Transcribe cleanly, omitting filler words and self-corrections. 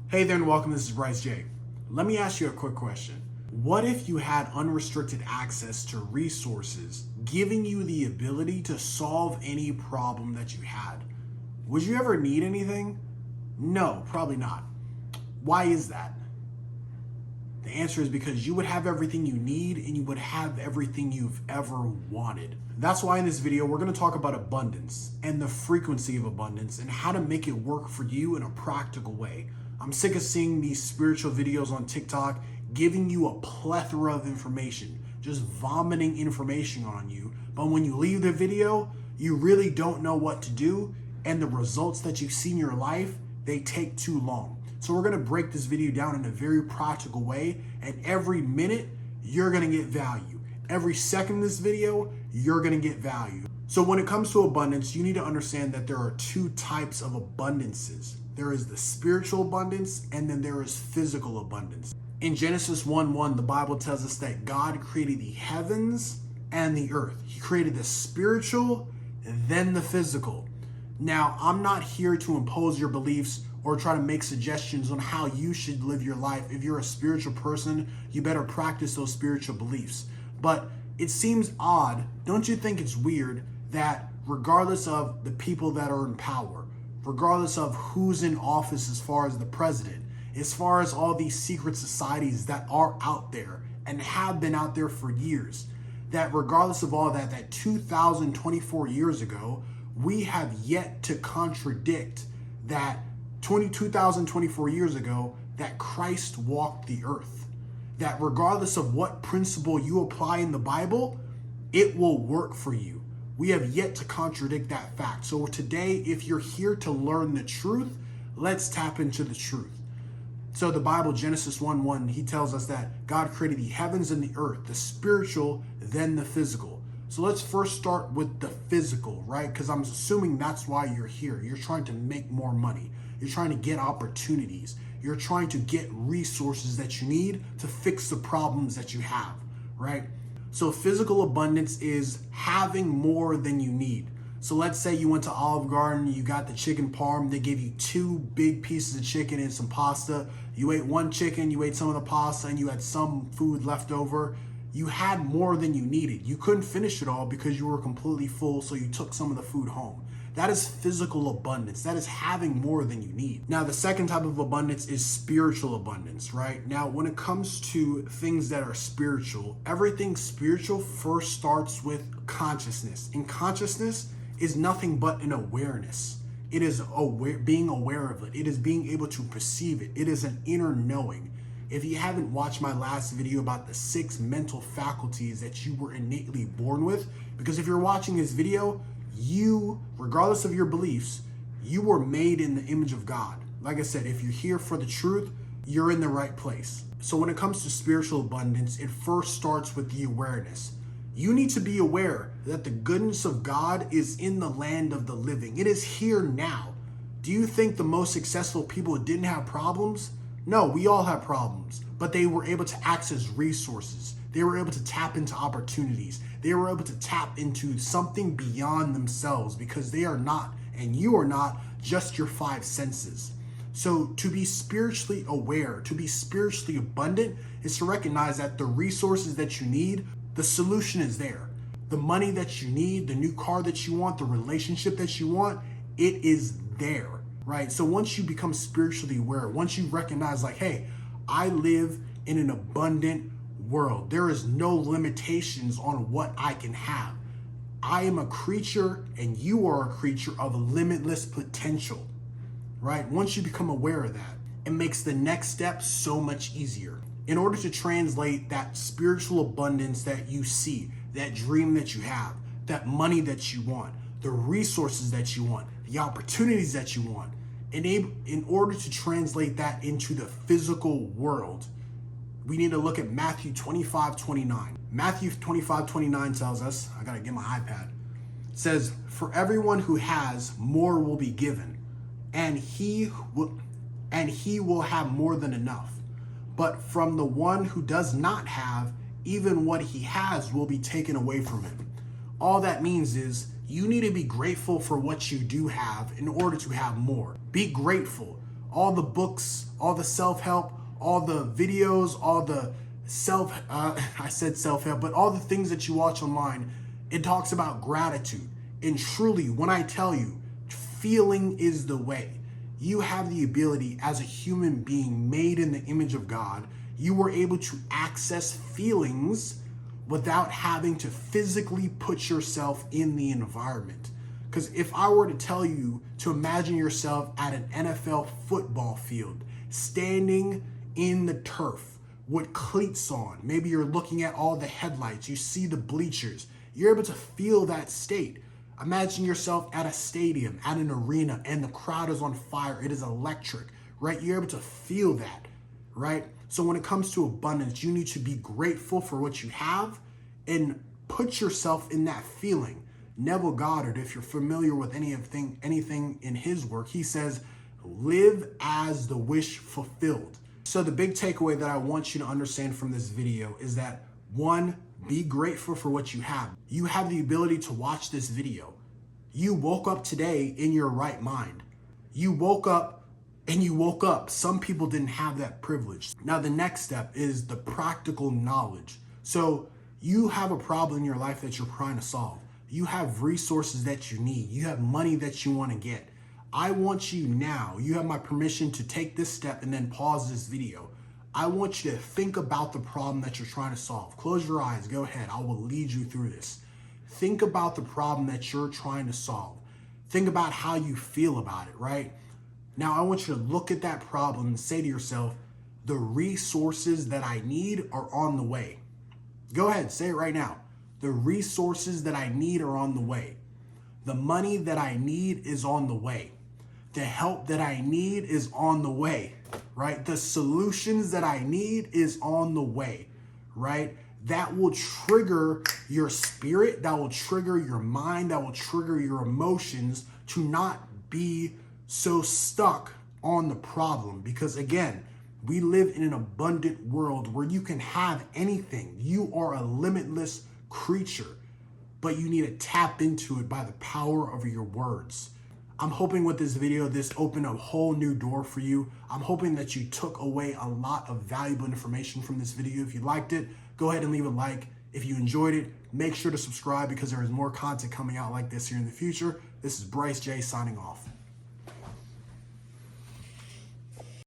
Hey there and welcome, this is Bryce J. Let me ask you a quick question. What if you had unrestricted access to resources, giving you the ability to solve any problem that you had? Would you ever need anything? No, probably not. Why is that? The answer is because you would have everything you need and you would have everything you've ever wanted. That's why in this video, we're going to talk about abundance and the frequency of abundance and how to make it work for you in a practical way. I'm sick of seeing these spiritual videos on TikTok giving you a plethora of information, just vomiting information on you. But when you leave the video, you really don't know what to do, and the results that you see in your life, they take too long. So we're gonna break this video down in a very practical way, and every minute, you're gonna get value. Every second of this video, you're gonna get value. So when it comes to abundance, you need to understand that there are two types of abundances. There is the spiritual abundance, and then there is physical abundance. In Genesis 1:1, the Bible tells us that God created the heavens and the earth. He created the spiritual, then the physical. Now, I'm not here to impose your beliefs or try to make suggestions on how you should live your life. If you're a spiritual person, you better practice those spiritual beliefs. But it seems odd, don't you think it's weird, that regardless of the people that are in power, regardless of who's in office as far as the president, as far as all these secret societies that are out there and have been out there for years, that regardless of all that, that 2024 years ago, we have yet to contradict that 2024 years ago that Christ walked the earth. That regardless of what principle you apply in the Bible, it will work for you. We have yet to contradict that fact. So today, if you're here to learn the truth, let's tap into the truth. So the Bible, Genesis 1:1, he tells us that God created the heavens and the earth, the spiritual, then the physical. So let's first start with the physical, right? Because I'm assuming that's why you're here. You're trying to make more money. You're trying to get opportunities. You're trying to get resources that you need to fix the problems that you have, right? So physical abundance is having more than you need. So let's say you went to Olive Garden, you got the chicken parm, they gave you 2 big pieces of chicken and some pasta. You ate one chicken, you ate some of the pasta, and you had some food left over. You had more than you needed. You couldn't finish it all because you were completely full, so you took some of the food home. That is physical abundance. That is having more than you need. Now, the second type of abundance is spiritual abundance, right? Now, when it comes to things that are spiritual, everything spiritual first starts with consciousness. And consciousness is nothing but an awareness. It is being aware of it. It is being able to perceive it. It is an inner knowing. If you haven't watched my last video about the 6 mental faculties that you were innately born with, because if you're watching this video, you, regardless of your beliefs, you were made in the image of God. Like I said, if you're here for the truth, you're in the right place. So when it comes to spiritual abundance, it first starts with the awareness. You need to be aware that the goodness of God is in the land of the living. It is here now. Do you think the most successful people didn't have problems? No, we all have problems, but they were able to access resources. They were able to tap into opportunities. They were able to tap into something beyond themselves because they are not, and you are not, just your 5 senses. So to be spiritually aware, to be spiritually abundant, is to recognize that the resources that you need, the solution is there. The money that you need, the new car that you want, the relationship that you want, it is there, right? So once you become spiritually aware, once you recognize like, hey, I live in an abundant world. There is no limitations on what I can have. I am a creature and you are a creature of limitless potential, right? Once you become aware of that, it makes the next step so much easier. In order to translate that spiritual abundance that you see, that dream that you have, that money that you want, the resources that you want, the opportunities that you want, in order to translate that into the physical world, we need to look at Matthew 25:29. Matthew 25:29 tells us, I gotta get my iPad. It says, for everyone who has, more will be given, and he will have more than enough. But from the one who does not have, even what he has will be taken away from him. All that means is you need to be grateful for what you do have in order to have more. Be grateful. all the books, all the self-help, all the videos, all the I said self-help, but all the things that you watch online, it talks about gratitude. And truly, when I tell you, feeling is the way. You have the ability as a human being made in the image of God. You were able to access feelings without having to physically put yourself in the environment. Because if I were to tell you to imagine yourself at an NFL football field, standing in the turf with cleats on, maybe you're looking at all the headlights, you see the bleachers, you're able to feel that state. Imagine yourself at a stadium, at an arena, and the crowd is on fire. It is electric, right? You're able to feel that, right? So when it comes to abundance, you need to be grateful for what you have and put yourself in that feeling. Neville Goddard, if you're familiar with anything in his work, he says, live as the wish fulfilled. So the big takeaway that I want you to understand from this video is that, one, be grateful for what you have. You have the ability to watch this video. You woke up today in your right mind. You woke up and you woke up. Some people didn't have that privilege. Now, the next step is the practical knowledge. So you have a problem in your life that you're trying to solve. You have resources that you need. You have money that you want to get. I want you now, you have my permission to take this step and then pause this video. I want you to think about the problem that you're trying to solve. Close your eyes, go ahead. I will lead you through this. Think about the problem that you're trying to solve. Think about how you feel about it, right? Now, I want you to look at that problem and say to yourself, the resources that I need are on the way. Go ahead, say it right now. The resources that I need are on the way. The money that I need is on the way. The help that I need is on the way, right? The solutions that I need is on the way, right? That will trigger your spirit, that will trigger your mind, that will trigger your emotions to not be so stuck on the problem. Because again, we live in an abundant world where you can have anything. You are a limitless creature, but you need to tap into it by the power of your words. I'm hoping with this video, this opened a whole new door for you. I'm hoping that you took away a lot of valuable information from this video. If you liked it, go ahead and leave a like. If you enjoyed it, make sure to subscribe because there is more content coming out like this here in the future. This is Bryce J signing off.